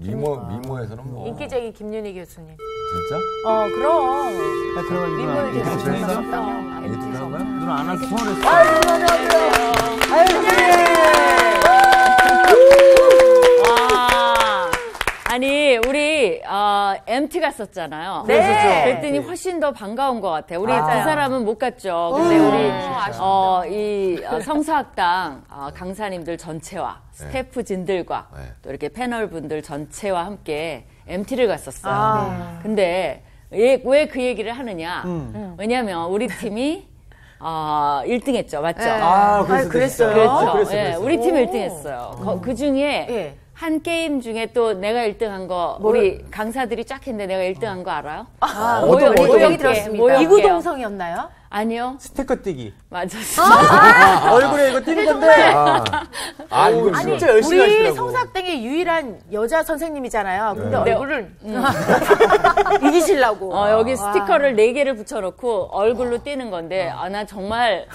미모에서는 뭐. 인기적인 김윤희 교수님. 진짜? 그럼. 들어가 미모에 계셨다면. 누나 안 와서 서운했어. 아니 우리 MT 갔었잖아요. 네. 그랬더니 훨씬 더 반가운 것 같아요. 우리 두 사람은 못 갔죠. 근데 우리 이 성서학당 강사님들 전체와 스태프진들과 또 이렇게 패널분들 전체와 함께 MT를 갔었어요. 근데 왜 그 얘기를 하느냐? 왜냐하면 우리 팀이 1등 했죠. 맞죠? 그랬어요? 그렇죠. 네, 우리 팀 1등 했어요. 그 중에 한 게임 중에 또 내가 1등 한 거, 우리 강사들이 쫙 했는데 내가 1등 한 거 알아요? 어떤 얘기 들었습니다. 이구동성이었나요? 아니요. 스티커 띄기. 맞았어. 얼굴에 이거 띄는 건데. 이거 진짜 열심히 우리 하시더라고. 성사학당의 유일한 여자 선생님이잖아요. 근데 얼굴을 이기시려고. 여기 스티커를 4개를 붙여놓고 얼굴로 띄는 건데, 나 정말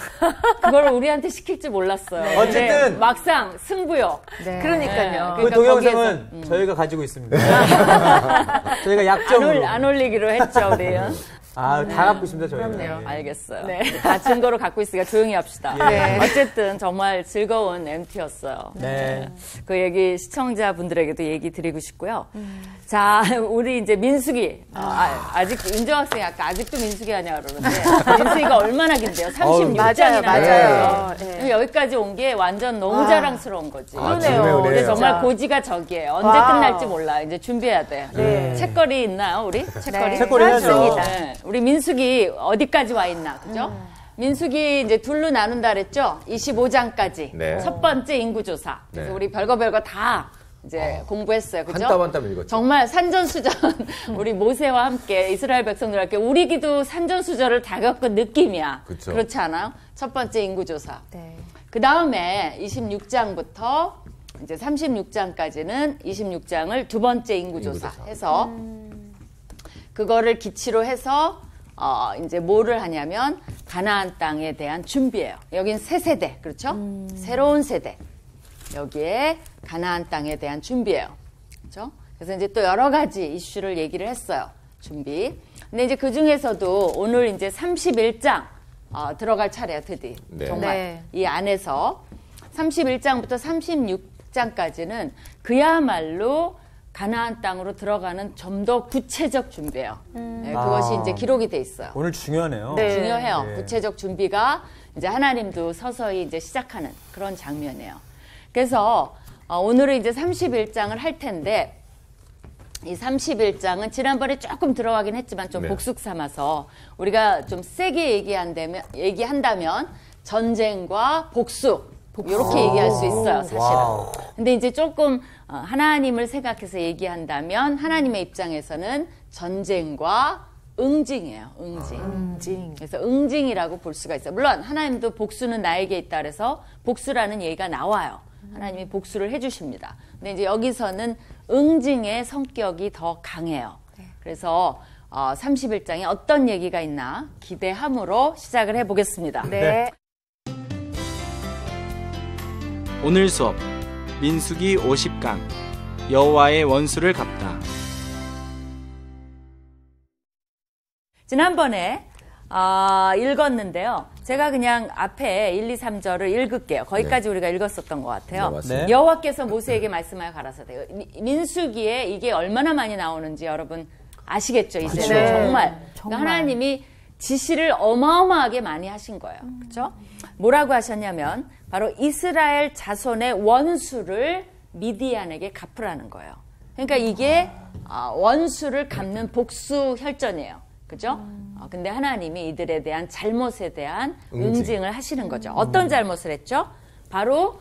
그걸 우리한테 시킬 줄 몰랐어요. 어쨌든 막상 승부요. 네. 그러니까요. 그 동영상은 저희가 가지고 있습니다. 저희가 약점으로. 안 올리기로 했죠, 우리. 다 갖고 있습니다, 저희가. 그럼요. 알겠어요. 다 증거로 갖고 있으니까 조용히 합시다. 어쨌든 정말 즐거운 MT였어요. 네. 그 얘기 시청자분들에게도 얘기 드리고 싶고요. 자, 우리 이제 민숙이. 아직 윤정 학생이 아까 아직도 민숙이 하냐 그러는데 민숙이가 얼마나 긴데요? 36장이나. 맞아요. 여기까지 온 게 완전 너무 자랑스러운 거지. 그러네요. 근데 정말 고지가 저기예요. 언제 끝날지 몰라. 이제 준비해야 돼. 네. 책거리 있나요, 우리? 책거리? 책거리 해야죠. 네. 우리 민숙이 어디까지 와 있나, 그죠? 민숙이 이제 둘로 나눈다 그랬죠? 25장까지. 네. 첫 번째 인구조사. 그래서 네. 우리 별거 다 이제 공부했어요, 그죠? 한 땀 읽었죠. 정말 산전수전, 우리 모세와 함께 이스라엘 백성들과 함께 우리 기도 산전수전을 다 겪은 느낌이야. 그쵸. 그렇지 않아요? 첫 번째 인구조사. 네. 그 다음에 26장부터 이제 36장까지는 26장을 두 번째 인구조사 해서 그거를 기치로 해서 이제 뭐를 하냐면 가나안 땅에 대한 준비예요. 여긴 새 세대, 그렇죠? 새로운 세대. 여기에 가나안 땅에 대한 준비예요. 그렇죠? 그래서 이제 또 여러 가지 이슈를 얘기를 했어요. 준비. 근데 이제 그 중에서도 오늘 이제 31장 들어갈 차례야, 드디. 네. 정말 이 안에서 31장부터 36장까지는 그야말로 가나안 땅으로 들어가는 좀 더 구체적 준비예요. 네, 그것이 이제 기록이 돼 있어요. 오늘 중요하네요. 네. 중요해요. 네. 구체적 준비가 이제 하나님도 서서히 이제 시작하는 그런 장면이에요. 그래서 오늘은 이제 31장을 할 텐데 이 31장은 지난번에 조금 들어가긴 했지만 좀 복습 삼아서 우리가 좀 세게 얘기한다면 전쟁과 복수 이렇게 얘기할 수 있어요, 사실은. 근데 이제 조금 하나님을 생각해서 얘기한다면 하나님의 입장에서는 전쟁과 응징이에요, 응징. 그래서 응징이라고 볼 수가 있어요. 물론 하나님도 복수는 나에게 있다 그래서 복수라는 얘기가 나와요. 하나님이 복수를 해주십니다. 근데 이제 여기서는 응징의 성격이 더 강해요. 그래서 31장에 어떤 얘기가 있나 기대함으로 시작을 해보겠습니다. 네. 오늘 수업 민수기 50강 여호와의 원수를 갚다. 지난번에 읽었는데요. 제가 그냥 앞에 1, 2, 3절을 읽을게요. 거기까지 우리가 읽었었던 것 같아요. 네, 맞습니다. 네. 여호와께서 모세에게 말씀하여 가라사대. 민수기에 이게 얼마나 많이 나오는지 여러분 아시겠죠? 이제는 네. 정말. 그러니까 하나님이 지시를 어마어마하게 많이 하신 거예요. 그렇죠? 뭐라고 하셨냐면 바로 이스라엘 자손의 원수를 미디안에게 갚으라는 거예요. 그러니까 이게 원수를 갚는 복수 혈전이에요. 그죠? 근데 하나님이 이들에 대한 잘못에 대한 응징을 하시는 거죠. 어떤 잘못을 했죠? 바로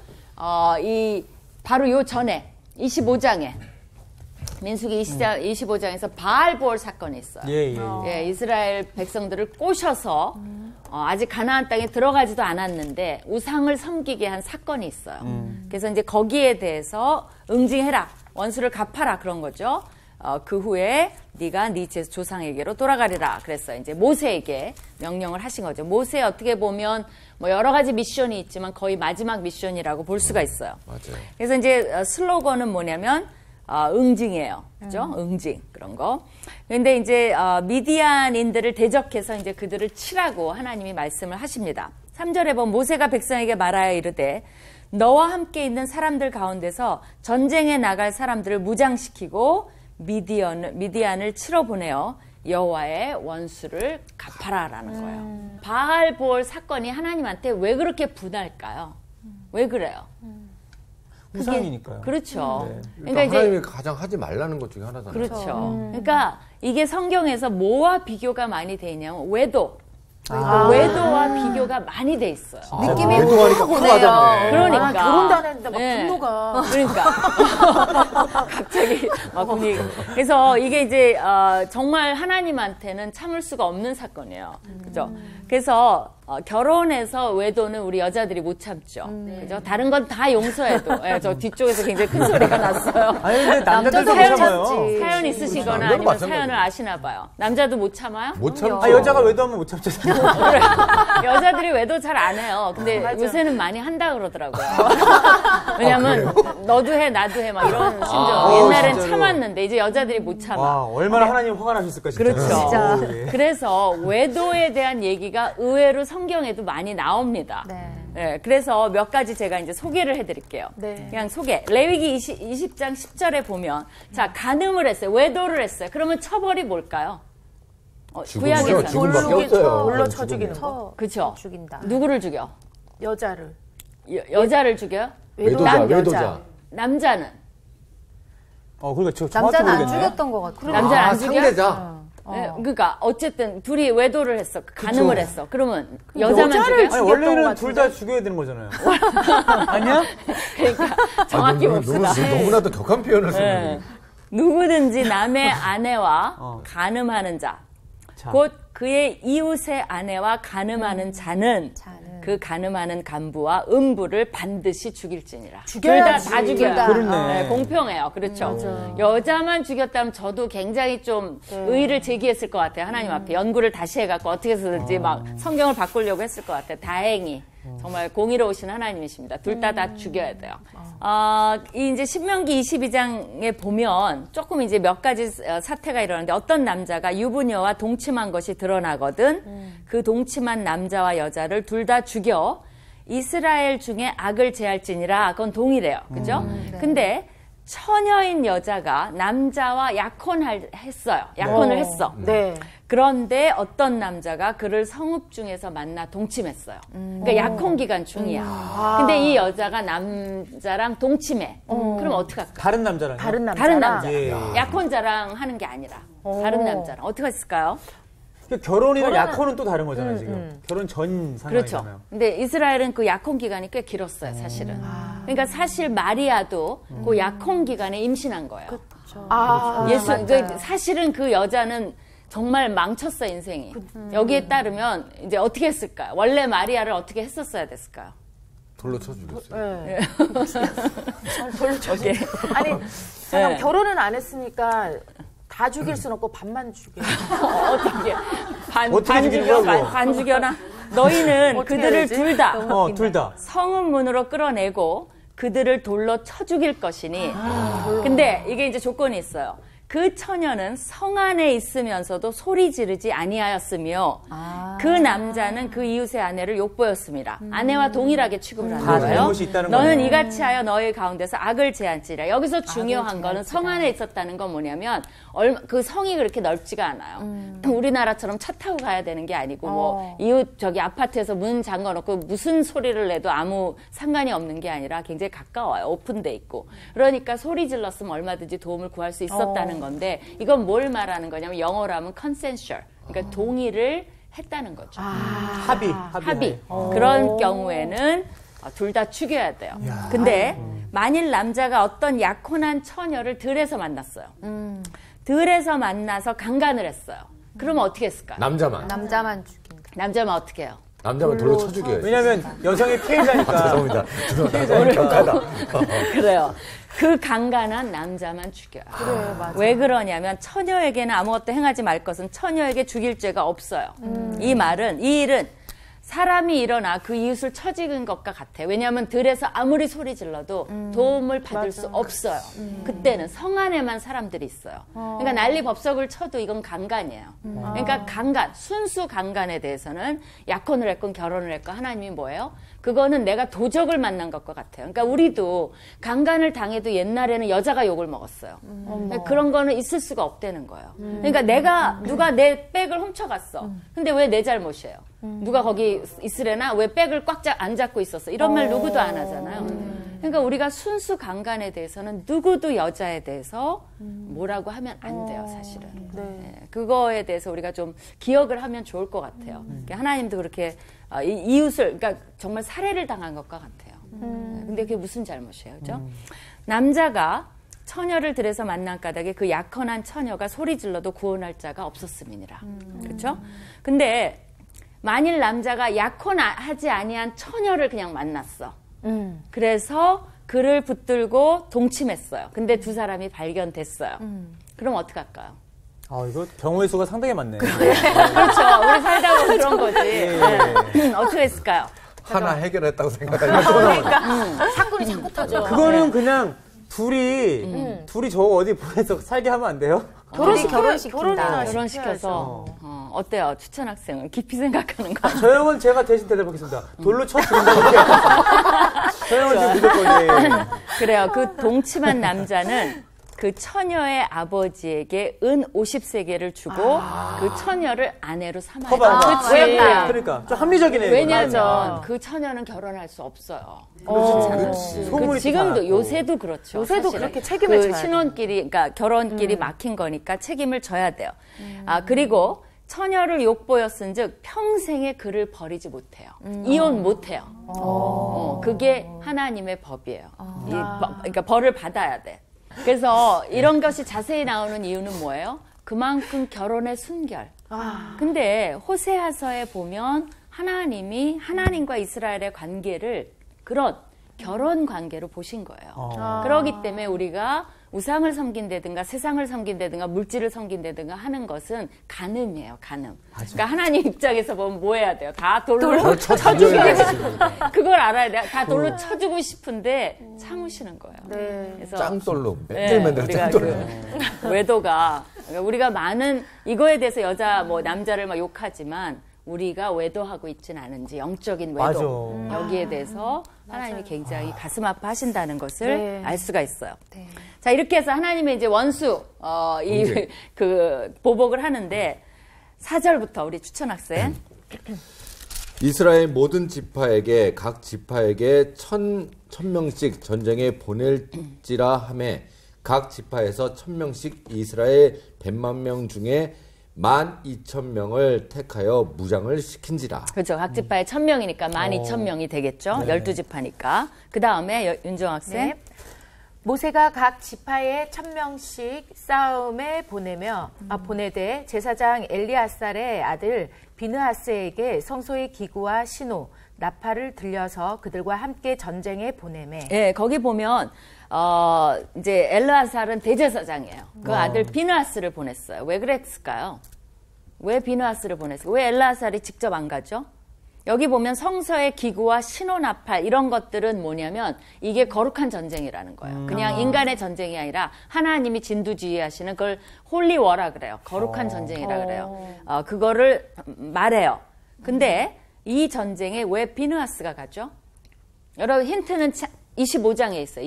바로 요 전에 25장에 민수기 25장에서 바알보올 사건이 있어요. 예, 이스라엘 백성들을 꼬셔서 아직 가나안 땅에 들어가지도 않았는데 우상을 섬기게 한 사건이 있어요. 그래서 이제 거기에 대해서 응징해라, 원수를 갚아라 그런 거죠. 그 후에 네가 네 조상에게로 돌아가리라 그랬어요. 이제 모세에게 명령을 하신 거죠. 모세 어떻게 보면 뭐 여러 가지 미션이 있지만 거의 마지막 미션이라고 볼 수가 있어요. 맞아요. 그래서 이제 슬로건은 뭐냐면 응징이에요. 그죠? 응징. 그런 거. 근데 이제, 미디안인들을 대적해서 이제 그들을 치라고 하나님이 말씀을 하십니다. 3절에 보면 모세가 백성에게 말하여 이르되 너와 함께 있는 사람들 가운데서 전쟁에 나갈 사람들을 무장시키고 미디안을 치러 보내어 여호와의 원수를 갚아라라는 거예요. 바알볼 사건이 하나님한테 왜 그렇게 분할까요? 왜 그래요? 우상이니까요. 그렇죠. 네. 그러니까 이제 하나님이 가장 하지 말라는 것 중에 하나잖아요. 그렇죠. 그러니까 이게 성경에서 뭐와 비교가 많이 돼 있냐면 외도와 비교가 많이 돼 있어요. 느낌이 외도하니까 확 오네요. 그러니까. 결혼도 안 했는데 막 네. 분노가. 그러니까 갑자기 막 분위기. 그래서 이게 이제 정말 하나님한테는 참을 수가 없는 사건이에요. 그죠? 그래서 결혼해서 외도는 우리 여자들이 못 참죠. 그죠? 다른 건 다 용서해도. 예, 저 뒤쪽에서 굉장히 큰 소리가 났어요. 아니 근데 남자들도 못 남자도 참아요. 참지. 사연 있으시거나 남자도 아니면 마찬가지예요. 사연을 아시나 봐요. 남자도 못 참아요? 못 참죠. 아 여자가 외도하면 못 참잖아요. 그래. 여자들이 외도 잘 안 해요. 근데 맞아. 요새는 많이 한다 그러더라고요. 왜냐면 너도 해 나도 해 막 이런 심정. 옛날엔 진짜로. 참았는데 이제 여자들이 못 참아. 와 얼마나 하나님 화가 나셨을까 진짜. 그렇죠. 오, 예. 그래서 외도에 대한 얘기가 의외로 성경에도 많이 나옵니다. 네. 네, 그래서 몇 가지 제가 이제 소개를 해드릴게요. 네. 그냥 소개. 레위기 20장 10절에 보면, 자, 간음을 했어요. 외도를 했어요. 그러면 처벌이 뭘까요? 구약에서. 죽음밖에 없어요. 돌로 쳐 죽이는 거. 그쵸. 죽인다. 누구를 죽여? 여자를. 여자를 죽여요? 외도자, 외도자. 남자는? 그러니까 저 정확히 남자는 안 모르겠네. 죽였던 것 같아요. 남자는 안 죽여? 상대자. 네, 그러니까 어쨌든 둘이 외도를 했어. 간음을 했어. 그러면 여자만 여자를 죽여? 아니 죽였던 원래는 것 둘 다 같은데? 죽여야 되는 거잖아요. 아니야? 그러니까 정확히 봅시다. 너무나도 격한 표현을 쓰는 네. 거예요. 누구든지 남의 아내와 간음하는 자, 자. 곧 그의 이웃의 아내와 간음하는 자는 그 간음하는 간부와 음부를 반드시 죽일지니라. 죽여야지. 다 죽여요. 둘 다. 그렇네. 공평해요. 그렇죠. 여자만 죽였다면 저도 굉장히 좀 의의를 제기했을 것 같아요. 하나님 앞에 연구를 다시 해갖고 어떻게 해서든지 막 성경을 바꾸려고 했을 것 같아요. 다행히. 정말 공의로우신 하나님이십니다. 둘 다 죽여야 돼요. 이 이제 신명기 22장에 보면 조금 이제 몇 가지 사태가 일어나는데 어떤 남자가 유부녀와 동침한 것이 드러나거든 그 동침한 남자와 여자를 둘 다 죽여 이스라엘 중에 악을 제할지니라. 그건 동일해요. 그죠? 근데 처녀인 여자가 남자와 약혼을 했어. 네. 그런데 어떤 남자가 그를 성읍 중에서 만나 동침했어요. 그러니까 약혼 기간 중이야. 근데 이 여자가 남자랑 동침해. 그럼 어떡할까? 다른 남자랑. 다른 남자. 다른 남자. 예. 약혼자랑 하는 게 아니라 다른 남자랑 어떻게 했을까요? 결혼이랑 약혼은 또 다른 거잖아요 지금. 결혼 전 상황이잖아요. 그렇죠. 근데 이스라엘은 그 약혼 기간이 꽤 길었어요, 사실은. 그러니까 사실 마리아도 그 약혼 기간에 임신한 거예요. 사실은 그 여자는 정말 망쳤어, 인생이. 여기에 따르면 이제 어떻게 했을까요? 원래 마리아를 어떻게 했었어야 됐을까요? 돌로 쳐 죽였어요. 네. 돌로 쳐 죽여. 아니, 잠깐 결혼은 안 했으니까 다 죽일 순 없고 반만 죽여. 어떻게 반 어떻게 죽여? 죽이려고? 반 죽여나? 너희는 어떻게 그들을 해야 되지? 둘 다 둘 다. 성읍 문으로 끌어내고 그들을 돌로 쳐 죽일 것이니. 근데 이게 이제 조건이 있어요. 그 처녀는 성 안에 있으면서도 소리 지르지 아니하였으며 그 남자는 그 이웃의 아내를 욕보였습니다. 아내와 동일하게 취급을 하는 거예요. 잘못이 있다는 너는 거네요. 이같이 하여 너희 가운데서 악을 제한지라. 여기서 중요한 거는 성 안에 있었다는 건 뭐냐면 그 성이 그렇게 넓지가 않아요. 우리나라처럼 차 타고 가야 되는 게 아니고 뭐 이웃 저기 아파트에서 문 잠궈놓고 무슨 소리를 내도 아무 상관이 없는 게 아니라 굉장히 가까워요. 오픈돼 있고. 그러니까 소리 질렀으면 얼마든지 도움을 구할 수 있었다는 건데 이건 뭘 말하는 거냐면 영어로 하면 consensual. 그러니까 동의를 했다는 거죠. 합의. 그런 경우에는 둘 다 죽여야 돼요. 근데 만일 남자가 어떤 약혼한 처녀를 들에서 만났어요. 들에서 만나서 강간을 했어요. 그러면 어떻게 했을까요? 남자만 죽인다. 남자면 어떻게 해요? 남자가 돌로 쳐 죽여야지. 왜냐면 여성의 피해자니까. 죄송합니다. 너무 격하다. 그래요. 그 강간한 남자만 죽여요. 그래, 맞아. 왜 그러냐면 처녀에게는 아무것도 행하지 말 것은 처녀에게 죽일 죄가 없어요. 이 일은 사람이 일어나 그 이웃을 쳐지는 것과 같아. 왜냐하면 들에서 아무리 소리 질러도 도움을 받을 수 없어요. 그때는 성 안에만 사람들이 있어요. 그러니까 난리 법석을 쳐도 이건 강간이에요. 그러니까 강간, 순수 강간에 대해서는 약혼을 했건 결혼을 했건 하나님이 뭐예요? 그거는 내가 도적을 만난 것과 같아요. 그러니까 우리도 강간을 당해도 옛날에는 여자가 욕을 먹었어요. 그러니까 그런 거는 있을 수가 없다는 거예요. 그러니까 누가 내 백을 훔쳐갔어. 근데 왜 내 잘못이에요? 누가 거기 있으려나? 왜 백을 꽉 안 잡고 있었어? 이런 말 누구도 안 하잖아요. 그러니까 우리가 순수 강간에 대해서는 누구도 여자에 대해서 뭐라고 하면 안 돼요, 사실은. 네, 그거에 대해서 우리가 좀 기억을 하면 좋을 것 같아요. 그러니까 하나님도 그렇게 이웃을, 그러니까 정말 살해를 당한 것과 같아요. 근데 그게 무슨 잘못이에요, 그죠? 남자가 처녀를 들에서 만난 까닭에 그 약혼한 처녀가 소리 질러도 구원할 자가 없었음이니라. 그렇죠? 근데 만일 남자가 약혼하지 아니한 처녀를 그냥 만났어. 그래서 그를 붙들고 동침했어요. 근데 두 사람이 발견됐어요. 그럼 어떡할까요? 이거 경우의 수가 상당히 많네요. 그렇죠. 우리 살다 보면 그런 거지. 네. 어떻게 했을까요? 하나 해결했다고 생각하니까 또 나오네. 그러니까 사건이 자꾸 터져. 그거는 그냥 둘이 저 어디 보내서 살게 하면 안 돼요? 결혼시켜서 어때요? 추천 학생을 깊이 생각하는 거. 저 형은 제가 대신 대답하겠습니다. 돌로 쳐 죽인다고 저 형은 지금 무조건 그래요. 그 동침한 남자는 그 처녀의 아버지에게 은 50세겔을 주고 그 처녀를 아내로 삼아야 돼요. 그러니까 좀 합리적이네요. 왜냐하면 그 처녀는 결혼할 수 없어요. 그 지금도 요새도 그렇죠. 요새도 사실은. 그렇게 책임을 져야 신혼끼리, 그러니까 결혼끼리 막힌 거니까 책임을 져야 돼요. 그리고 처녀를 욕보였은즉 평생에 그를 버리지 못해요. 이혼 못해요. 그게 하나님의 법이에요. 그러니까 벌을 받아야 돼. 그래서 이런 것이 자세히 나오는 이유는 뭐예요? 그만큼 결혼의 순결. 근데 호세아서에 보면 하나님과 이스라엘의 관계를 그런 결혼 관계로 보신 거예요. 그렇기 때문에 우리가 우상을 섬긴다든가 세상을 섬긴다든가 물질을 섬긴다든가 하는 것은 간음이에요, 간음. 그러니까 하나님 입장에서 보면 뭐 해야 돼요? 다 돌로 쳐주고 그걸 알아야 돼요. 다 돌로 쳐주고 싶은데 참으시는 거예요. 네. 그래서 짱돌로 맨날 우리가 짱돌로. 그 외도가 그러니까 우리가 많은 이거에 대해서 남자를 막 욕하지만 우리가 외도하고 있지는 않은지 영적인 외도 여기에 대해서 하나님이 굉장히 가슴 아파하신다는 것을 알 수가 있어요. 자, 이렇게 해서 하나님의 이제 원수 그 보복을 하는데 4절부터 우리 추천 학생 이스라엘 모든 지파에게 각 지파에게 1,000명씩 전쟁에 보낼지라 하매 각 지파에서 1,000명씩 이스라엘 100만 명 중에 12,000명을 택하여 무장을 시킨지라. 그렇죠. 각 지파에 1,000명이니까 12,000명이 되겠죠. 12지파니까. 그 다음에 윤정 학생. 네. 모세가 각 지파에 1,000명씩 싸움에 보내되 제사장 엘리아살의 아들 비느하스에게 성소의 기구와 신호, 나팔을 들려서 그들과 함께 전쟁에 보내매. 네, 거기 보면 이제 엘르아살은 대제사장이에요. 그 아들 비느하스를 보냈어요. 왜 그랬을까요? 왜 비느하스를 보냈을까요? 왜 엘르아살이 직접 안 가죠? 여기 보면 성서의 기구와 신호 나팔 이런 것들은 뭐냐면 이게 거룩한 전쟁이라는 거예요. 그냥 인간의 전쟁이 아니라 하나님이 진두지휘하시는 그걸 홀리워라 그래요. 거룩한 전쟁이라 그래요. 그거를 말해요. 근데 이 전쟁에 왜 비느하스가 가죠? 여러분 힌트는 25장에 있어요.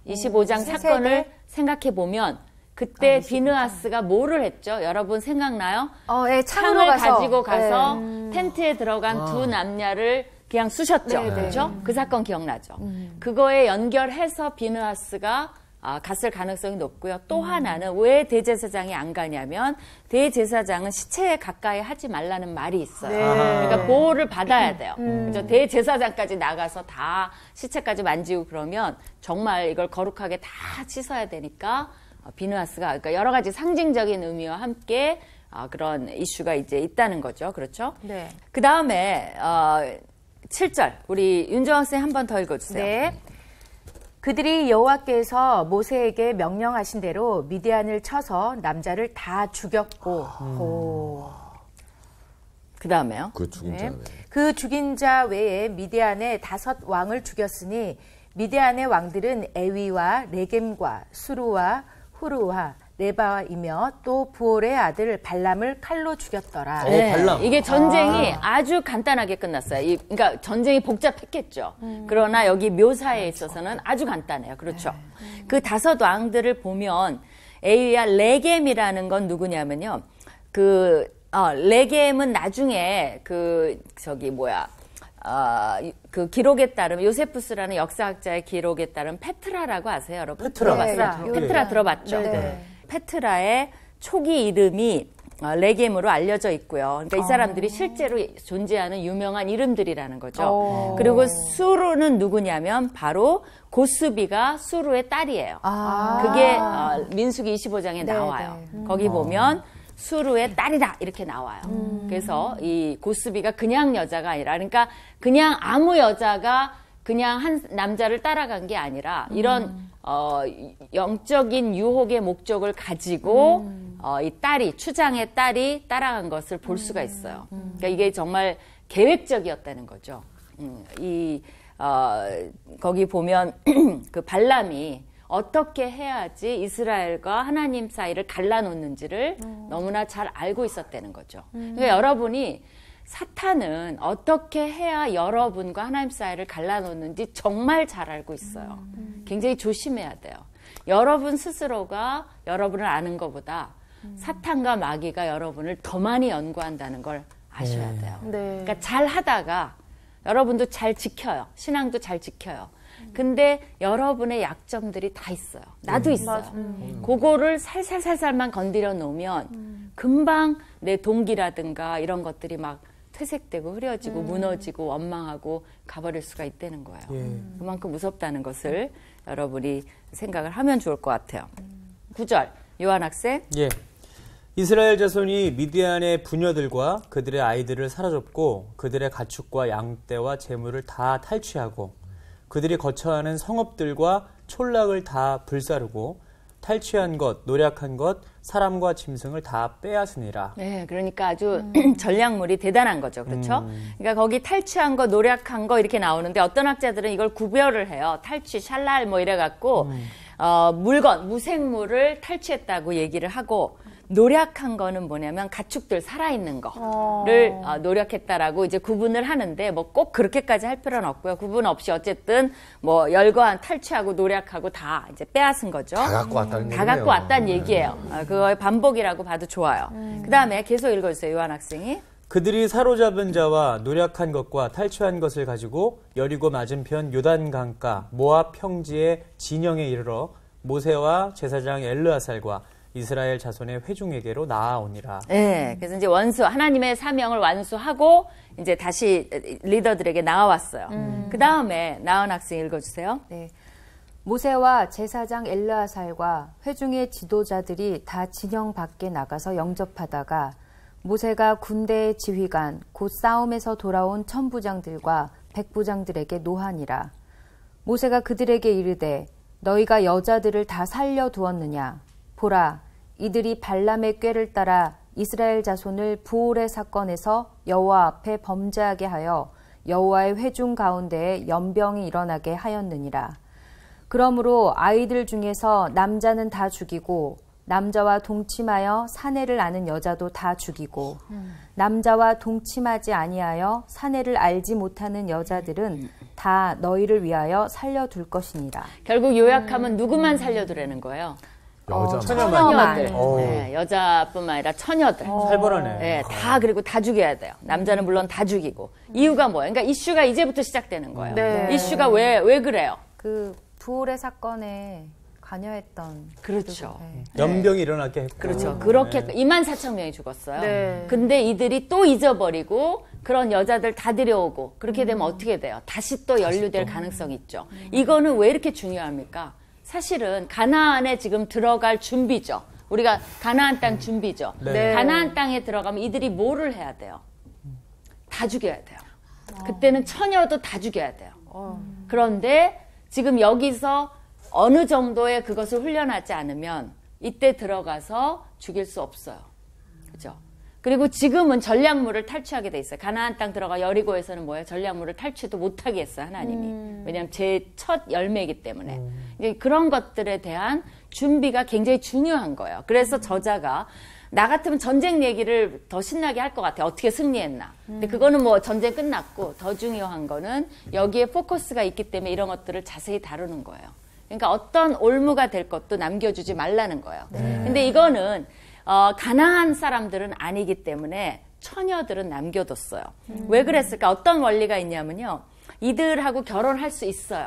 25장 사건을 생각해 보면 그때 비느하스가 뭐를 했죠? 여러분 생각나요? 창을 가지고 가서 텐트에 들어간 두 남녀를 그냥 쑤셨죠. 그렇죠? 그 사건 기억나죠? 그거에 연결해서 비느하스가 갔을 가능성이 높고요. 또 하나는 왜 대제사장이 안 가냐면 대제사장은 시체에 가까이 하지 말라는 말이 있어요. 그러니까 보호를 받아야 돼요. 그래서 대제사장까지 나가서 다 시체까지 만지고 그러면 정말 이걸 거룩하게 다 씻어야 되니까 비느하스가 그러니까 여러 가지 상징적인 의미와 함께 그런 이슈가 이제 있다는 거죠. 그렇죠? 네. 그 다음에 7절 우리 윤정 학생 한 번 더 읽어주세요. 네. 그들이 여호와께서 모세에게 명령하신 대로 미디안을 쳐서 남자를 다 죽였고 그다음에요. 그 죽인 자 외에. 그 죽인 자 외에 미디안의 5 왕을 죽였으니 미디안의 왕들은 에위와 레겜과 수루와 후루와 레바이며 또 부올의 아들 발람을 칼로 죽였더라. 발람. 이게 전쟁이 아주 간단하게 끝났어요. 그러니까 전쟁이 복잡했겠죠. 그러나 여기 묘사에 있어서는 아주 간단해요. 그렇죠. 그 5 왕들을 보면 에위와 레겜이라는 건 누구냐면요. 레겜은 나중에 그 기록에 따르면 요세푸스라는 역사학자의 기록에 따르면 페트라라고 아세요, 여러분? 들어봤어요? 페트라 들어봤죠? 네. 페트라의 초기 이름이 레겜으로 알려져 있고요. 그러니까 이 사람들이 실제로 존재하는 유명한 이름들이라는 거죠. 그리고 수루는 누구냐면 바로 고스비가 수루의 딸이에요. 그게 민수기 25장에 나와요. 거기 보면 수루의 딸이다 이렇게 나와요. 그래서 이 고스비가 그냥 여자가 아니라, 그러니까 그냥 아무 여자가 그냥 한 남자를 따라간 게 아니라 이런 영적인 유혹의 목적을 가지고 이 딸이, 추장의 딸이 따라간 것을 볼 수가 있어요. 그러니까 이게 정말 계획적이었다는 거죠. 거기 보면 그 발람이 어떻게 해야지 이스라엘과 하나님 사이를 갈라놓는지를 너무나 잘 알고 있었다는 거죠. 그러니까 여러분이 사탄은 어떻게 해야 여러분과 하나님 사이를 갈라놓는지 정말 잘 알고 있어요. 굉장히 조심해야 돼요. 여러분 스스로가 여러분을 아는 것보다 사탄과 마귀가 여러분을 더 많이 연구한다는 걸 아셔야 돼요. 그러니까 잘 하다가 여러분도 잘 지켜요. 신앙도 잘 지켜요. 근데 여러분의 약점들이 다 있어요. 나도 있어요. 그거를 살살살살만 건드려 놓으면 금방 내 동기라든가 이런 것들이 막 퇴색되고 흐려지고 무너지고 원망하고 가버릴 수가 있다는 거예요. 그만큼 무섭다는 것을 여러분이 생각을 하면 좋을 것 같아요. 9절 요한 학생. 예. 이스라엘 자손이 미디안의 부녀들과 그들의 아이들을 사로잡고 그들의 가축과 양떼와 재물을 다 탈취하고 그들이 거처하는 성읍들과 촌락을 다 불사르고 탈취한 것, 노략한 것, 사람과 짐승을 다 빼앗으니라. 네, 그러니까 아주 전략물이 대단한 거죠. 그렇죠? 그러니까 거기 탈취한 거, 노략한 거 이렇게 나오는데 어떤 학자들은 이걸 구별을 해요. 탈취, 샬랄 뭐 이래갖고 물건, 무생물을 탈취했다고 얘기를 하고 노략한 거는 뭐냐면 가축들 살아있는 거를 노력했다라고 이제 구분을 하는데 뭐 꼭 그렇게까지 할 필요는 없고요. 구분 없이 어쨌든 뭐 열거한 탈취하고 노략하고 다 이제 빼앗은 거죠. 다 갖고 왔다는 얘기예요. 다 갖고 왔다는 얘기예요. 그거의 반복이라고 봐도 좋아요. 그다음에 계속 읽어주세요. 요한 학생이. 그들이 사로잡은 자와 노략한 것과 탈취한 것을 가지고 여리고 맞은편 요단강가 모압 평지의 진영에 이르러 모세와 제사장 엘르아살과 이스라엘 자손의 회중에게로 나아오니라. 네, 그래서 이제 하나님의 사명을 완수하고 이제 다시 리더들에게 나와왔어요. 그 다음에 나은 학생 읽어주세요. 네. 모세와 제사장 엘르아살과 회중의 지도자들이 다 진영 밖에 나가서 영접하다가 모세가 군대의 지휘관 곧 싸움에서 돌아온 천부장들과 백부장들에게 노하니라. 모세가 그들에게 이르되 너희가 여자들을 다 살려두었느냐. 보라, 이들이 발람의 꾀를 따라 이스라엘 자손을 부올의 사건에서 여호와 앞에 범죄하게 하여 여호와의 회중 가운데에 연병이 일어나게 하였느니라. 그러므로 아이들 중에서 남자는 다 죽이고 남자와 동침하여 사내를 아는 여자도 다 죽이고 남자와 동침하지 아니하여 사내를 알지 못하는 여자들은 다 너희를 위하여 살려둘 것이니라. 결국 요약하면 누구만 살려두라는 거예요? 처녀들. 네, 여자뿐만 아니라 처녀들. 살벌하네. 네, 다 그리고 다 죽여야 돼요. 남자는 물론 다 죽이고. 이유가 뭐예요? 그러니까 이슈가 이제부터 시작되는 거예요. 네. 이슈가 왜 그래요? 그 부올의 사건에 관여했던. 그렇죠. 네. 연병이 일어나게 했고. 그렇죠. 그렇게 24,000명이 죽었어요. 네. 근데 이들이 또 잊어버리고 그런 여자들 다 데려오고 그렇게 되면 어떻게 돼요? 다시 또 연루될 가능성이 있죠. 이거는 왜 이렇게 중요합니까? 사실은 가나안에 지금 들어갈 준비죠. 우리가 가나안 땅 준비죠. 네. 가나안 땅에 들어가면 이들이 뭐를 해야 돼요? 다 죽여야 돼요. 그때는 처녀도 다 죽여야 돼요. 그런데 지금 여기서 어느 정도의 그것을 훈련하지 않으면 이때 들어가서 죽일 수 없어요. 그죠? 그리고 지금은 전략물을 탈취하게 돼 있어요. 가나안 땅 들어가 여리고에서는 뭐예요? 전략물을 탈취도 못하게 했어요, 하나님이. 왜냐하면 제 첫 열매이기 때문에. 이제 그런 것들에 대한 준비가 굉장히 중요한 거예요. 그래서 저자가 나 같으면 전쟁 얘기를 더 신나게 할 것 같아요. 어떻게 승리했나. 근데 그거는 뭐 전쟁 끝났고 더 중요한 거는 여기에 포커스가 있기 때문에 이런 것들을 자세히 다루는 거예요. 그러니까 어떤 올무가 될 것도 남겨주지 말라는 거예요. 근데 이거는 가나안 사람들은 아니기 때문에 처녀들은 남겨뒀어요. 왜 그랬을까? 어떤 원리가 있냐면요. 이들하고 결혼할 수 있어요.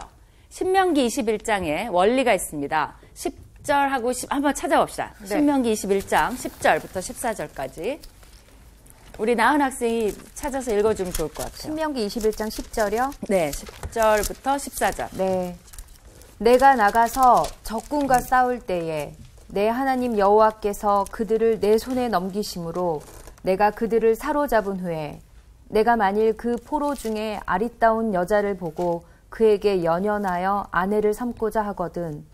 신명기 21장에 원리가 있습니다. 10절하고 한번 찾아봅시다. 네. 신명기 21장 10절부터 14절까지. 우리 나은 학생이 찾아서 읽어주면 좋을 것 같아요. 신명기 21장 10절이요? 네, 10절부터 14절. 네. 내가 나가서 적군과 싸울 때에 내 하나님 여호와께서 그들을 내 손에 넘기심으로 내가 그들을 사로잡은 후에 내가 만일 그 포로 중에 아리따운 여자를 보고 그에게 연연하여 아내를 삼고자 하거든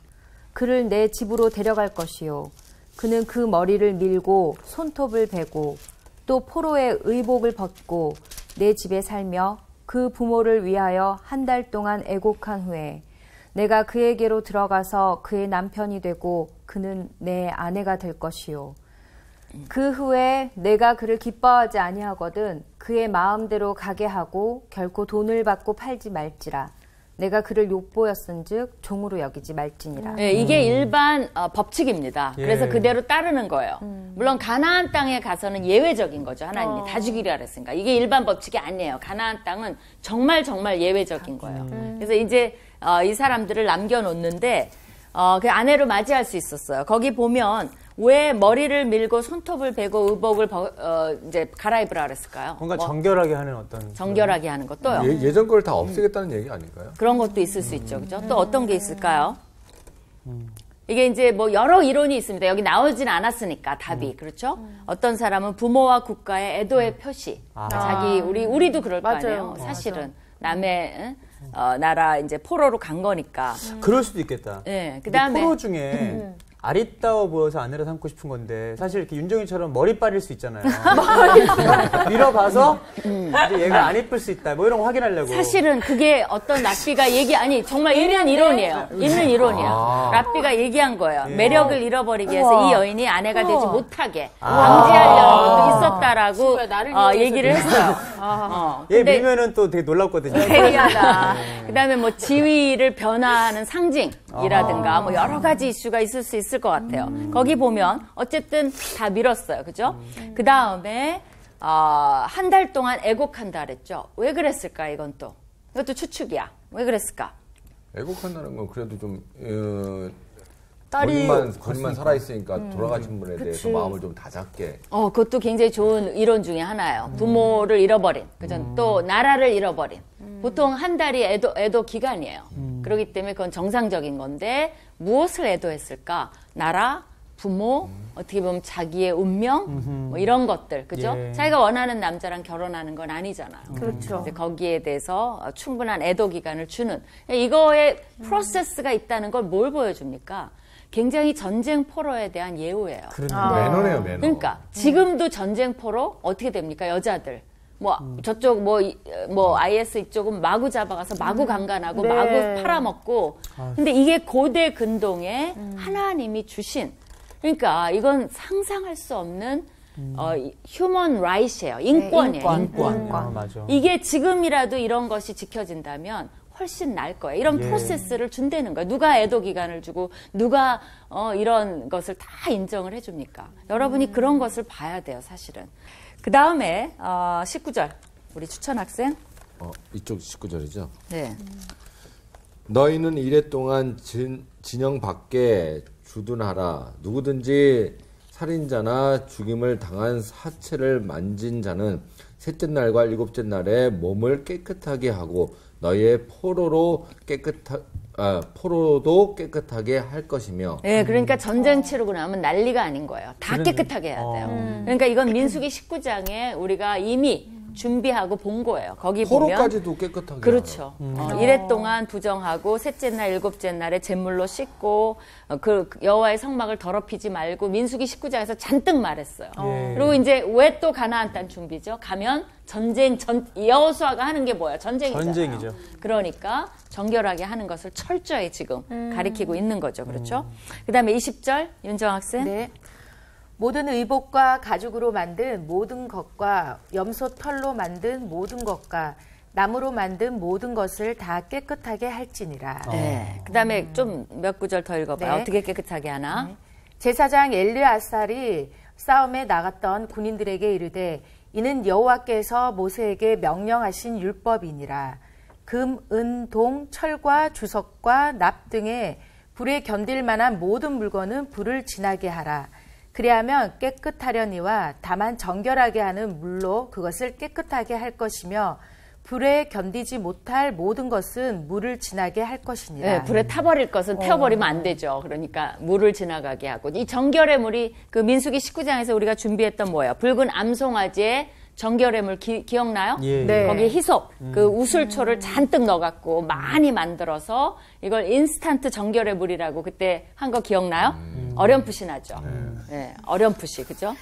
그를 내 집으로 데려갈 것이요 그는 그 머리를 밀고 손톱을 베고 또 포로의 의복을 벗고 내 집에 살며 그 부모를 위하여 한 달 동안 애곡한 후에 내가 그에게로 들어가서 그의 남편이 되고 그는 내 아내가 될 것이요. 그 후에 내가 그를 기뻐하지 아니하거든 그의 마음대로 가게 하고 결코 돈을 받고 팔지 말지라. 내가 그를 욕보였은즉 종으로 여기지 말지니라. 네, 이게 일반 법칙입니다. 예. 그래서 그대로 따르는 거예요. 물론 가나안 땅에 가서는 예외적인 거죠. 하나님이 다 죽이라 그랬으니까. 이게 일반 법칙이 아니에요. 가나안 땅은 정말 예외적인 거예요. 그래서 이제 이 사람들을 남겨놓는데 그 아내로 맞이할 수 있었어요. 거기 보면 왜 머리를 밀고 손톱을 베고 의복을 이제 갈아입으라 그랬을까요? 뭔가 정결하게 하는 어떤 정결하게 하는 것도요. 예전 걸 다 없애겠다는 얘기 아닐까요? 그런 것도 있을 수 있죠. 그죠? 또 어떤 게 있을까요? 이게 이제 뭐 여러 이론이 있습니다. 여기 나오진 않았으니까 답이. 그렇죠? 어떤 사람은 부모와 국가의 애도의 표시. 자기 우리도 그럴 거 아니에요. 사실은 남의 나라 이제 포로로 간 거니까. 그럴 수도 있겠다. 네. 그다음에 포로 중에 아리따워 보여서 아내를 삼고 싶은 건데 사실 이렇게 윤정이처럼 머리빨일 수 있잖아요. 밀어봐서 이제 얘가 안 이쁠 수 있다. 뭐 이런 거 확인하려고. 사실은 그게 어떤 랍비가 아니 정말 있는 이론이에요. 있는 이론이야. 랍비가 얘기한 거예요. 예. 매력을 잃어버리기 위해서 이 여인이 아내가 되지 못하게 방지하려는 것도 있었다라고 얘기를 했어요. 얘 근데 밀면은 또 되게 놀랍거든요. 대리하다. 그다음에 뭐 지위를 변화하는 상징이라든가 뭐 여러 가지 이슈가 있을 수 있을 것 같아요. 거기 보면 어쨌든 다 밀었어요. 그죠? 그다음에 한 달 동안 애곡한다 그랬죠. 왜 그랬을까 이건 또. 이것도 추측이야. 왜 그랬을까? 애곡한다는 건 그래도 좀 딸이 본인만 살아있으니까 돌아가신 분에 대해서 마음을 좀 다잡게. 그것도 굉장히 좋은 이론 중에 하나예요. 부모를 잃어버린, 그죠? 또 나라를 잃어버린. 보통 한 달이 애도 기간이에요. 그렇기 때문에 그건 정상적인 건데 무엇을 애도했을까? 나라, 부모, 어떻게 보면 자기의 운명, 뭐 이런 것들, 그죠? 예. 자기가 원하는 남자랑 결혼하는 건 아니잖아요. 그렇죠. 이제 거기에 대해서 충분한 애도 기간을 주는 이거에 프로세스가 있다는 걸 뭘 보여줍니까? 굉장히 전쟁 포로에 대한 예우예요. 매너네요, 매너. 그러니까 지금도 전쟁 포로 어떻게 됩니까? 여자들. 뭐 저쪽 뭐 IS 이쪽은 마구 잡아가서 마구 강간하고 네. 마구 팔아먹고. 근데 이게 고대 근동에 하나님이 주신, 그러니까 이건 상상할 수 없는 휴먼 라이트예요. 인권이에요. 인권. 맞아. 이게 지금이라도 이런 것이 지켜진다면 훨씬 나을 거예요. 이런 프로세스를 준다는 거예요. 누가 애도 기간을 주고 누가 이런 것을 다 인정을 해줍니까? 여러분이 그런 것을 봐야 돼요, 사실은. 그 다음에 19절 우리 추천 학생. 이쪽 19절이죠. 네. 너희는 이래 동안 진영 밖에 주둔하라. 누구든지 살인자나 죽임을 당한 사체를 만진 자는 셋째 날과 일곱째 날에 몸을 깨끗하게 하고 너희의 포로도 깨끗하게 할 것이며. 네, 그러니까 전쟁 치르고 나면 난리가 아닌 거예요. 다 깨끗하게 해야 돼요. 그러니까 이건 민수기 19장에 우리가 이미 준비하고 본 거예요. 거기 보면 포로까지도 깨끗하게. 그렇죠. 이래 동안 부정하고 셋째 날, 일곱째 날에 잿물로 씻고 그 여호와의 성막을 더럽히지 말고 민수기 19장에서 잔뜩 말했어요. 그리고 이제 왜 또 가나안 땅 준비죠? 가면 여호수아가 하는 게 뭐야? 전쟁이죠. 그러니까 정결하게 하는 것을 철저히 지금 가리키고 있는 거죠. 그렇죠? 그다음에 20절 윤정 학생. 네. 모든 의복과 가죽으로 만든 모든 것과 염소 털로 만든 모든 것과 나무로 만든 모든 것을 다 깨끗하게 할지니라. 네. 그다음에 좀 몇 구절 더 읽어봐요. 네. 어떻게 깨끗하게 하나? 네. 제사장 엘르아살이 싸움에 나갔던 군인들에게 이르되 이는 여호와께서 모세에게 명령하신 율법이니라. 금, 은, 동, 철과 주석과 납 등의 불에 견딜 만한 모든 물건은 불을 지나게 하라. 그리하면 깨끗하려니와 다만 정결하게 하는 물로 그것을 깨끗하게 할 것이며 불에 견디지 못할 모든 것은 물을 지나게 할 것이니라. 네, 불에 타버릴 것은 태워버리면 안 되죠. 그러니까 물을 지나가게 하고 이 정결의 물이 그 민수기 19장에서 우리가 준비했던 뭐예요? 붉은 암송아지의 정결의 물 기억나요? 예. 네. 거기에 히솝, 그 우술초를 잔뜩 넣어갖고 많이 만들어서 이걸 인스턴트 정결의 물이라고 그때 한 거 기억나요? 어렴풋이 나죠. 네, 어렴풋이 그죠?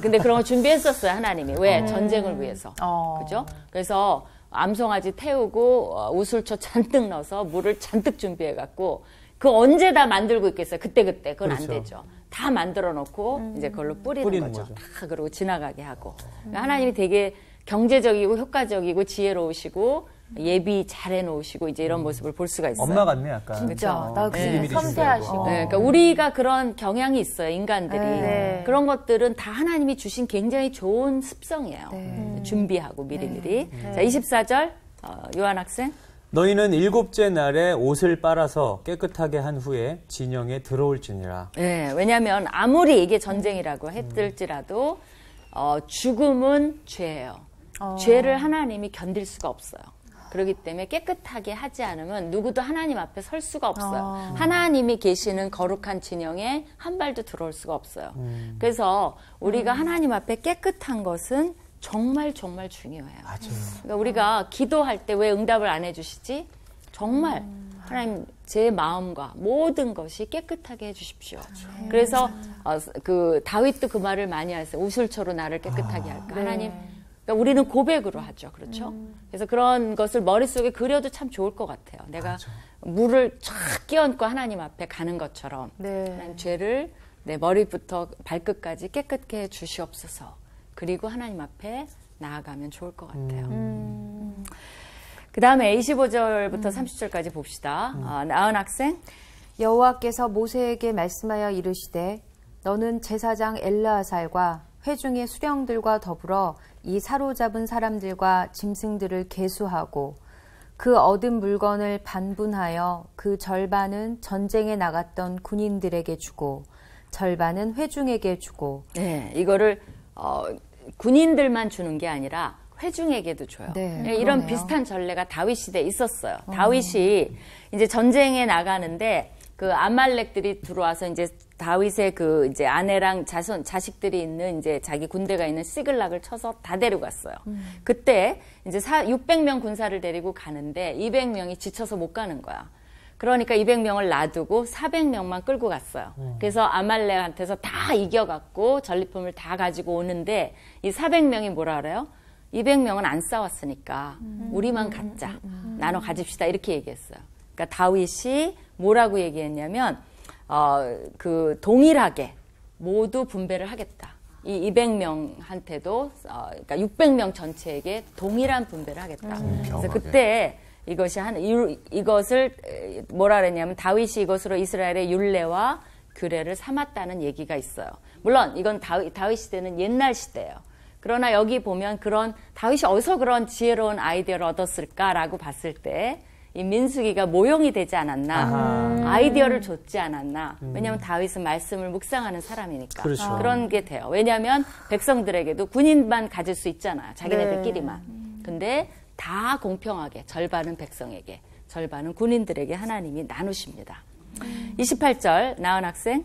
근데 그런 거 준비했었어요 하나님이. 왜? 전쟁을 위해서. 그죠? 그래서 암송아지 태우고 우술초 잔뜩 넣어서 물을 잔뜩 준비해갖고 그 언제 다 만들고 있겠어요? 그때 그건 안 되죠. 다 만들어 놓고 이제 그걸로 뿌리는 거죠. 다 그러고 지나가게 하고. 그러니까 하나님이 되게 경제적이고 효과적이고 지혜로우시고 예비 잘 해놓으시고 이제 이런 모습을 볼 수가 있어요. 엄마 같네 약간. 진짜. 나 네. 섬세하시고. 네, 그러니까 우리가 그런 경향이 있어요, 인간들이. 네. 그런 것들은 다 하나님이 주신 굉장히 좋은 습성이에요. 준비하고 미리미리. 자, 24절 요한 학생. 너희는 일곱째 날에 옷을 빨아서 깨끗하게 한 후에 진영에 들어올지니라. 네, 왜냐하면 아무리 이게 전쟁이라고 했을지라도 죽음은 죄예요. 죄를 하나님이 견딜 수가 없어요. 그렇기 때문에 깨끗하게 하지 않으면 누구도 하나님 앞에 설 수가 없어요. 하나님이 계시는 거룩한 진영에 한 발도 들어올 수가 없어요. 그래서 우리가 하나님 앞에 깨끗한 것은 정말 정말 중요해요. 맞아요. 그러니까 우리가 기도할 때 왜 응답을 안 해주시지? 정말 하나님 제 마음과 모든 것이 깨끗하게 해주십시오. 그래서 그 다윗도 그 말을 많이 했어요. 우슬초로 나를 깨끗하게 할까. 하나님. 그러니까 우리는 고백으로 하죠. 그렇죠? 그래서 그런 것을 머릿속에 그려도 참 좋을 것 같아요. 내가 물을 쫙 끼얹고 하나님 앞에 가는 것처럼 하나님 죄를 내 머리부터 발끝까지 깨끗게 해 주시옵소서. 그리고 하나님 앞에 나아가면 좋을 것 같아요. 그 다음에 25절부터 30절까지 봅시다. 나은 학생. 여호와께서 모세에게 말씀하여 이르시되 너는 제사장 엘르아살과 회중의 수령들과 더불어 이 사로잡은 사람들과 짐승들을 계수하고 그 얻은 물건을 반분하여 그 절반은 전쟁에 나갔던 군인들에게 주고 절반은 회중에게 주고. 네, 이거를 군인들만 주는 게 아니라 회중에게도 줘요. 네, 이런 그러네요. 비슷한 전례가 다윗 시대에 있었어요. 다윗이 이제 전쟁에 나가는데 그 아말렉들이 들어와서 이제 다윗의 그 이제 아내랑 자식들이 있는 이제 자기 군대가 있는 시글락을 쳐서 다 데려갔어요. 그때 이제 600명 군사를 데리고 가는데 200명이 지쳐서 못 가는 거야. 그러니까 200명을 놔두고 400명만 끌고 갔어요. 그래서 아말렉한테서 다 이겨갖고 전리품을 다 가지고 오는데 이 400명이 뭐라 그래요? 200명은 안 싸웠으니까 우리만 갖자. 나눠 가집시다. 이렇게 얘기했어요. 그러니까 다윗이 뭐라고 얘기했냐면 그 동일하게 모두 분배를 하겠다. 이 200명한테도 그러니까 600명 전체에게 동일한 분배를 하겠다. 그래서 그때 이것을 뭐라 그랬냐면 다윗이 이것으로 이스라엘의 율례와 규례를 삼았다는 얘기가 있어요. 물론 이건 다윗 시대는 옛날 시대예요. 그러나 여기 보면 그런 다윗이 어디서 그런 지혜로운 아이디어를 얻었을까라고 봤을 때 이 민수기가 모형이 되지 않았나, 아이디어를 줬지 않았나. 왜냐하면 다윗은 말씀을 묵상하는 사람이니까. 그렇죠. 그런 게 돼요. 왜냐하면 백성들에게도 군인만 가질 수 있잖아요. 자기네들끼리만. 근데 다 공평하게 절반은 백성에게, 절반은 군인들에게 하나님이 나누십니다. 28절 나은 학생.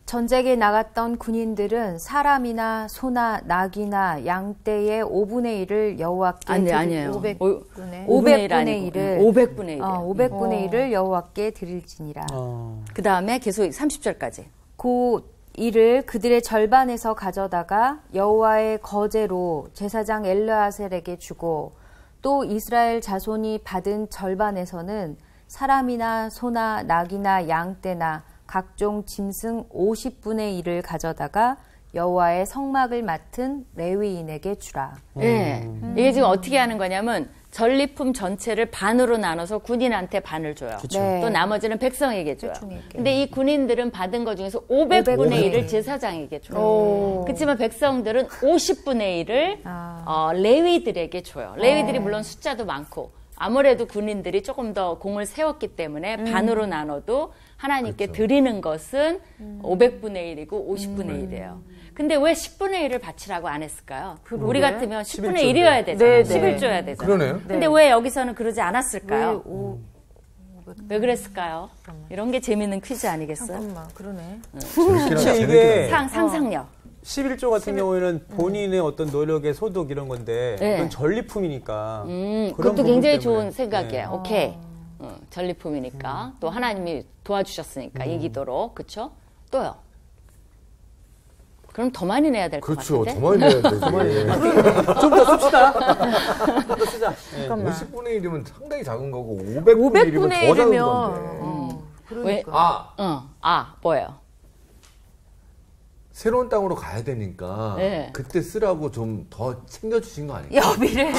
전쟁에 나갔던 군인들은 사람이나 소나 낙이나 양떼의 5분의 1을 여호와께 아니에요. 500분의 1을 500분의 1. 500분의 1을 여호와께 드릴지니라. 그 다음에 계속 30절까지. 그 이를 그들의 절반에서 가져다가 여호와의 거제로 제사장 엘르아셀에게 주고 또 이스라엘 자손이 받은 절반에서는 사람이나 소나 낙이나 양떼나 각종 짐승 50분의 1을 가져다가 여호와의 성막을 맡은 레위인에게 주라. 네. 이게 지금 어떻게 하는 거냐면 전리품 전체를 반으로 나눠서 군인한테 반을 줘요. 네. 또 나머지는 백성에게 줘요. 근데 이 군인들은 받은 것 중에서 500분의 1을 제사장에게 줘요. 그렇지만 백성들은 50분의 1을 레위들에게 줘요. 레위들이 물론 숫자도 많고 아무래도 군인들이 조금 더 공을 세웠기 때문에 반으로 나눠도 하나님께 그렇죠. 드리는 것은 500분의 1이고 50분의 1이에요. 근데 왜 10분의 1을 바치라고 안 했을까요? 우리 같으면 10분의 1이어야 되잖아요. 11조여야 되잖아요. 그러네요. 근데 왜 여기서는 그러지 않았을까요? 왜 그랬을까요? 이런 게 재밌는 퀴즈 아니겠어요? 잠깐만, 그러네. 이게 상상력. 11조 같은 경우에는 본인의 어떤 노력의 소득 이런 건데 네. 이건 전리품이니까 그런 그것도 부분 굉장히 때문에. 좋은 생각이에요. 네. 오케이. 전리품이니까 또 하나님이 도와주셨으니까 이 기도로 그렇죠? 또요. 그럼 더 많이 내야 될 것 그렇죠. 같은데. 더 많이 내야 되지. 좀 더 씁시다. 좀 더 쓰자. 네. 50분의 1이면 상당히 작은 거고 500분의 1이면 더 작은 건데. 왜? 뭐예요? 새로운 땅으로 가야 되니까 네. 그때 쓰라고 좀 더 챙겨주신 거 아니에요? 여비를.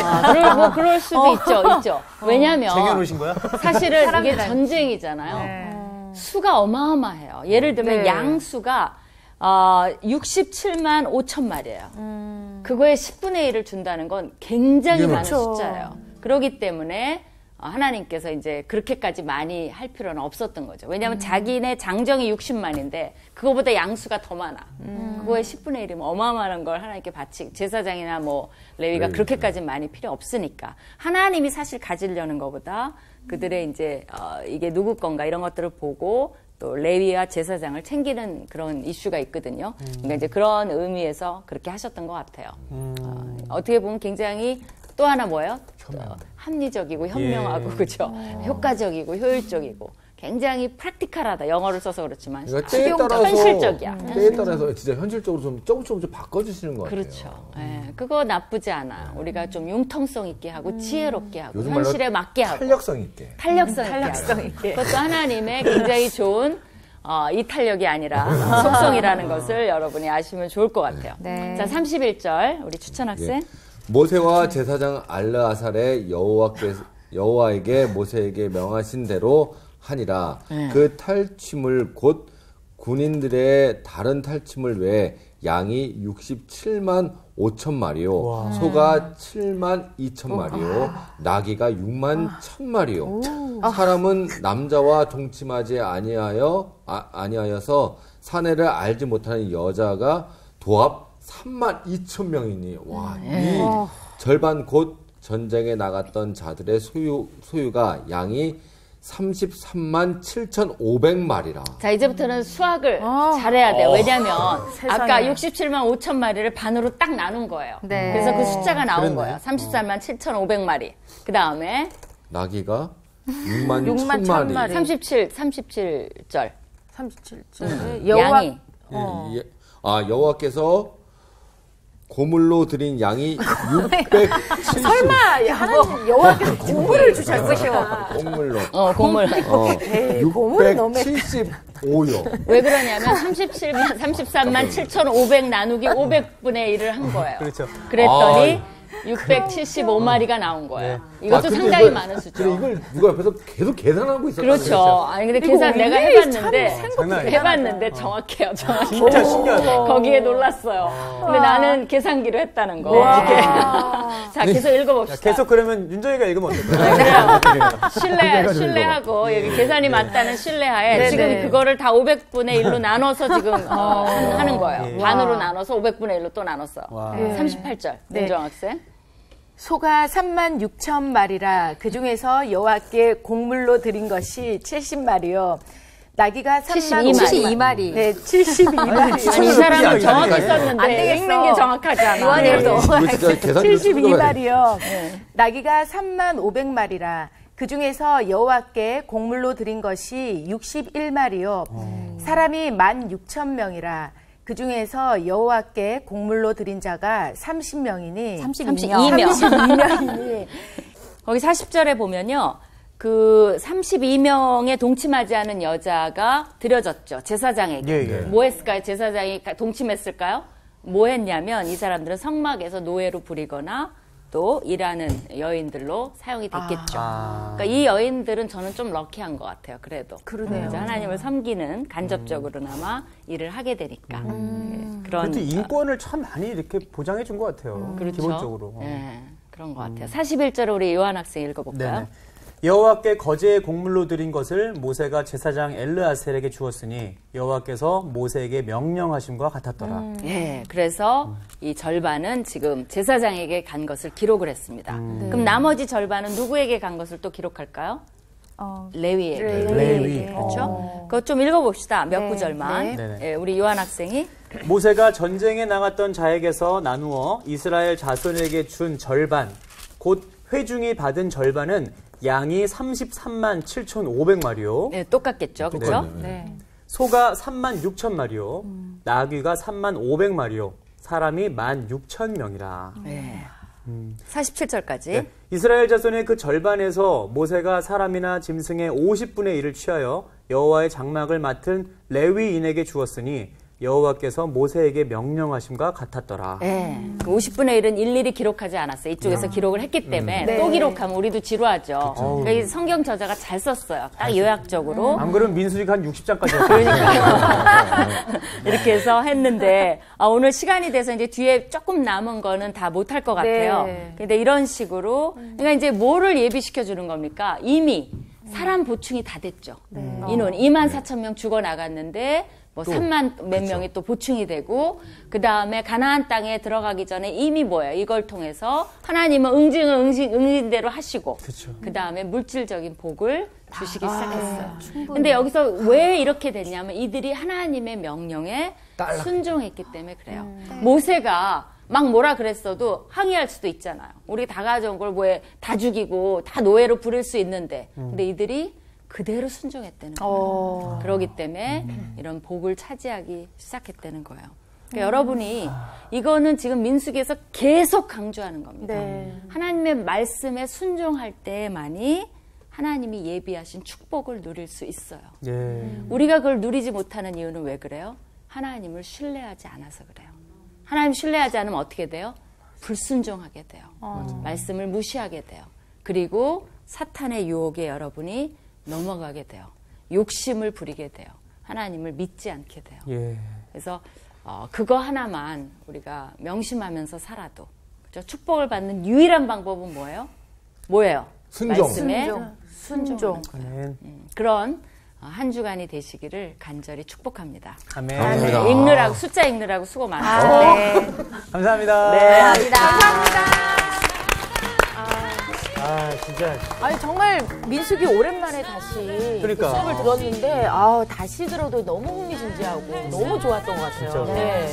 그럴 수도 있죠. 왜냐면 쟁여놓으신 거야? 사실은 이게 전쟁이잖아요. 수가 어마어마해요. 예를 들면 양수가 67만 5천 마리예요. 그거에 10분의 1을 준다는 건 굉장히 많은 숫자예요. 그렇기 때문에 하나님께서 이제 그렇게까지 많이 할 필요는 없었던 거죠. 왜냐하면 자기네 장정이 60만인데 그거보다 양수가 더 많아. 그거에 10분의 1이면 어마어마한 걸 하나님께 바치 제사장이나 뭐 레위가 그렇게까지 많이 필요 없으니까 하나님이 사실 가지려는 것보다 그들의 이제 이게 누구 건가 이런 것들을 보고 또 레위와 제사장을 챙기는 그런 이슈가 있거든요. 그러니까 이제 그런 의미에서 그렇게 하셨던 것 같아요. 어떻게 보면 굉장히 또 하나 뭐예요? 합리적이고 현명하고 그죠? 효과적이고 효율적이고 굉장히 프랙티컬하다. 영어를 써서 그렇지만 그러니까 때에 따라서 현실적이야. 때에 따라서 진짜 현실적으로 좀 조금씩 바꿔주시는 것 같아요. 그렇죠. 예, 그거 나쁘지 않아. 우리가 좀 융통성 있게 하고 지혜롭게 하고 요즘 말로 현실에 맞게 하고 탄력성 있게. 탄력성 있게. 그것도 하나님의 굉장히 좋은 이 탄력이 아니라 속성이라는 것을 여러분이 아시면 좋을 것 같아요. 네. 자, 31절 우리 추천 학생. 예. 모세와 제사장 알르아살의 여호와에게 모세에게 명하신 대로 하니라. 그 탈취물 곧 군인들의 다른 탈취물 외에 양이 67만 5천 마리요, 소가 7만 2천 마리요, 나귀가 6만 1천 마리요. 사람은 남자와 동침하지 아니하여서 사내를 알지 못하는 여자가 도합 3만 2천 명이니, 와, 이 절반 곧 전쟁에 나갔던 자들의 소유가 양이 33만 7,500마리라. 자, 이제부터는 수학을 잘해야 돼요. 왜냐하면 아까 67만 5천 마리를 반으로 딱 나눈 거예요. 네. 그래서 그 숫자가 나온 거예요. 33만 7,500마리. 그 다음에 나귀가 6만 6만 1천 마리. 37절. 37절. 양이. 여호와께서 고물로 드린 양이 670. 설마 하나님 여호와께서 국물을 주셨어요. 고물로. 곡물. 고물은 너무 675요. 왜 그러냐면 33만 7,500 나누기 500분의 1을 한 거예요. 그렇죠. 그랬더니 675마리가 나온 거예요. 이것도 근데 상당히 이걸- 많은 그래, 숫자죠. 이걸 누가 옆에서 계속 계산하고 있었다. 그렇죠. 아니 근데 계산 내가 해봤는데 장난 아니야. 해봤는데 정확해요. 정확히. 진짜 신기하다. 거기에 놀랐어요. 근데 나는 계산기로 했다는 거. 이렇게. 자, 계속 읽어봅시다. 계속 그러면 윤정이가 읽으면 어떨까요? 신뢰하고 여기 계산이 맞다는 신뢰하에 지금 그거를 다 500분의 1로 나눠서 지금 하는 거예요. 반으로 나눠서 500분의 1로 또 나눴어. 38절. 윤정 학생. 소가 3만 6천 마리라. 그 중에서 여호와께 곡물로 드린 것이 70마리요. 나귀가 72마리. 네, 72마리. 아니, 이 사람은 정확히 아니, 썼는데 안 되겠어. 읽는 게 정확하지 않아. 요한일도 72마리요. 72마리요. 나귀가 35,000마리라. 그 중에서 여호와께 곡물로 드린 것이 61마리요. 사람이 16,000명이라. 그 중에서 여호와께 곡물로 드린 자가 30명이니 32명이니 거기 40절에 보면요. 그 32명에 동침하지 않은 여자가 드려졌죠. 제사장에게. 예. 뭐 했을까요? 제사장이 동침했을까요? 뭐 했냐면 이 사람들은 성막에서 노예로 부리거나 또 일하는 여인들로 사용이 됐겠죠. 그러니까 이 여인들은 저는 좀 럭키한 것 같아요. 그래도. 그러네요. 하나님을 섬기는 간접적으로나마 일을 하게 되니까. 그런 그것도 인권을 참 많이 이렇게 보장해 준 것 같아요. 그렇죠. 기본적으로. 네, 그런 것 같아요. 41절을 우리 요한 학생 읽어볼까요? 네네. 여호와께 거제의 곡물로 드린 것을 모세가 제사장 엘르아셀에게 주었으니 여호와께서 모세에게 명령하심과 같았더라. 네, 그래서 이 절반은 지금 제사장에게 간 것을 기록을 했습니다. 그럼 나머지 절반은 누구에게 간 것을 또 기록할까요? 레위에게. 레위. 그렇죠? 그것 좀 읽어봅시다. 몇 구절만. 네. 예, 우리 요한 학생이 모세가 전쟁에 나갔던 자에게서 나누어 이스라엘 자손에게 준 절반, 곧 회중이 받은 절반은 양이 33만 7,500마리요. 네, 똑같겠죠. 그렇죠? 네. 소가 3만 6천 마리요. 나귀가 3만 500마리요. 사람이 16,000명이라. 네. 47절까지. 네. 이스라엘 자손의 그 절반에서 모세가 사람이나 짐승의 50분의 1을 취하여 여호와의 장막을 맡은 레위인에게 주었으니 여호와께서 모세에게 명령하심과 같았더라. 네. 50분의 1은 일일이 기록하지 않았어요. 이쪽에서 기록을 했기 때문에 네. 또 기록하면 우리도 지루하죠. 그러니까 이 성경 저자가 잘 썼어요. 딱 요약적으로. 안 그러면 민수리가 한 60장까지 그러니까 이렇게 해서 했는데 오늘 시간이 돼서 이제 뒤에 조금 남은 거는 다 못할 것 같아요. 네. 근데 이런 식으로 그러니까 이제 뭐를 예비시켜 주는 겁니까? 이미 사람 보충이 다 됐죠. 인원 24,000명 죽어 나갔는데 뭐 3만 몇 명이 또 보충이 되고 그 다음에 가나안 땅에 들어가기 전에 이미 뭐예요? 이걸 통해서 하나님은 응징대로 하시고 그 다음에 물질적인 복을 주시기 시작했어요. 근데 여기서 왜 이렇게 됐냐면 이들이 하나님의 명령에 순종했기 때문에 그래요. 모세가 막 뭐라 그랬어도 항의할 수도 있잖아요. 우리 다 가져온 걸 왜 다 죽이고 다 노예로 부릴 수 있는데 근데 이들이 그대로 순종했다는 거예요. 그렇기 때문에 이런 복을 차지하기 시작했다는 거예요. 그러니까 여러분이 이거는 지금 민수기에서 계속 강조하는 겁니다. 네. 하나님의 말씀에 순종할 때만이 하나님이 예비하신 축복을 누릴 수 있어요. 예. 우리가 그걸 누리지 못하는 이유는 왜 그래요? 하나님을 신뢰하지 않아서 그래요. 하나님 신뢰하지 않으면 어떻게 돼요? 불순종하게 돼요. 말씀을 무시하게 돼요. 그리고 사탄의 유혹에 여러분이 넘어가게 돼요. 욕심을 부리게 돼요. 하나님을 믿지 않게 돼요. 예. 그래서 그거 하나만 우리가 명심하면서 살아도 그렇죠? 축복을 받는 유일한 방법은 뭐예요? 뭐예요? 순종. 말씀에 순종. 아멘. 그런 한 주간이 되시기를 간절히 축복합니다. 아멘. 감사합니다. 네, 읽느라고 숫자 읽느라고 수고 많으셨어요. 네. 감사합니다. 네. 진짜. 아니 정말 민숙이 오랜만에 다시 그러니까. 수업을 들었는데 다시 들어도 너무 흥미진진하고 너무 좋았던 것 같아요. 진짜로. 네.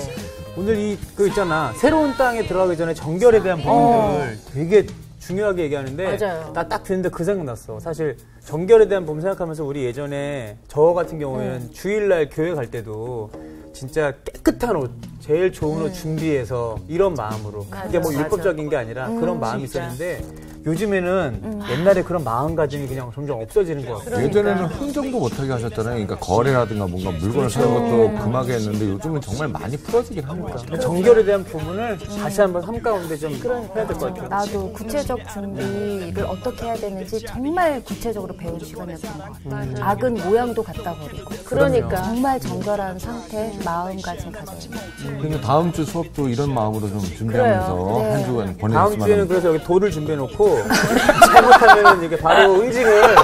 오늘 그 있잖아. 새로운 땅에 들어가기 전에 정결에 대한 부분들 되게 중요하게 얘기하는데 맞아요. 나 딱 듣는데 그 생각났어. 사실 정결에 대한 부분 생각하면서 우리 예전에 저 같은 경우에는 주일날 교회 갈 때도 진짜 깨끗한 옷, 제일 좋은 옷 준비해서 이런 마음으로 이게 뭐 율법적인 게 아니라 그런 마음이 있었는데 요즘에는 옛날에 그런 마음가짐이 그냥 점점 없어지는 것 같아요. 예전에는 흥정도 못하게 하셨잖아요. 그러니까 거래라든가 뭔가 물건을 사는 것도 금하게 했는데 요즘은 정말 많이 풀어지긴 합니다. 정결에 대한 부분을 다시 한번 삶 가운데 좀 해야 될 것 같아요. 나도 구체적 준비를 어떻게 해야 되는지 정말 구체적으로 배운 시간이었던 것 같아요. 악은 모양도 갖다 버리고. 그러니까. 정말 정결한 상태, 마음가짐 가져야 돼요. 그러니까 다음 주 수업도 이런 마음으로 좀 준비하면서 그래요. 네. 한 주간 보내셨으면 다음 주에는 합니다. 그래서 여기 돌을 준비해놓고 잘못하면 이게 바로 응징을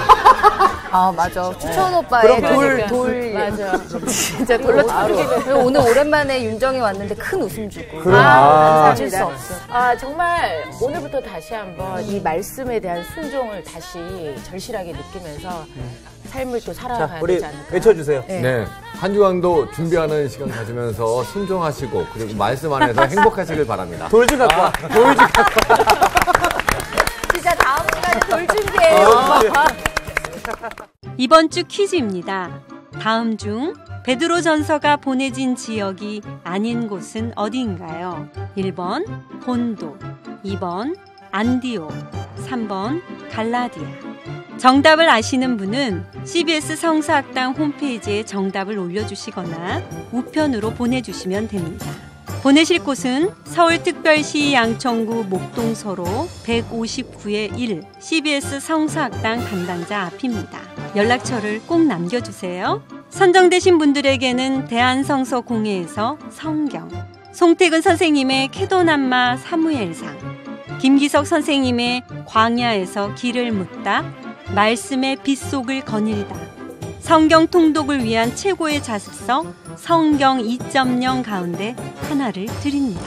맞아. 추천 오빠의 그러니까. 돌. 맞아. 진짜 돌로 그리고 오늘 오랜만에 윤정이 왔는데 큰 웃음 주고. 감사합니다. 수 없어. 정말 오늘부터 다시 한번 이 말씀에 대한 순종을 다시 절실하게 느끼면서 삶을 또 살아가야 자, 우리 되지 않을까. 외쳐주세요. 네. 네. 한 주간도 준비하는 시간 가지면서 순종하시고 그리고 말씀 안에서 행복하시길 바랍니다. 돌 좀 갖고 와. 돌 좀 갖고 진짜 다음 시간에 돌 준비해요. 이번 주 퀴즈입니다. 다음 중 베드로전서가 보내진 지역이 아닌 곳은 어디인가요? 1번 본도, 2번 안디옥, 3번 갈라디아. 정답을 아시는 분은 CBS 성서학당 홈페이지에 정답을 올려주시거나 우편으로 보내주시면 됩니다. 보내실 곳은 서울특별시 양천구 목동서로 159-1 CBS 성서학당 담당자 앞입니다. 연락처를 꼭 남겨주세요. 선정되신 분들에게는 대한성서공회에서 성경, 송태근 선생님의 캐도남마 사무엘상, 김기석 선생님의 광야에서 길을 묻다, 말씀의 빗속을 거닐다, 성경 통독을 위한 최고의 자습서 성경 2.0 가운데 하나를 드립니다.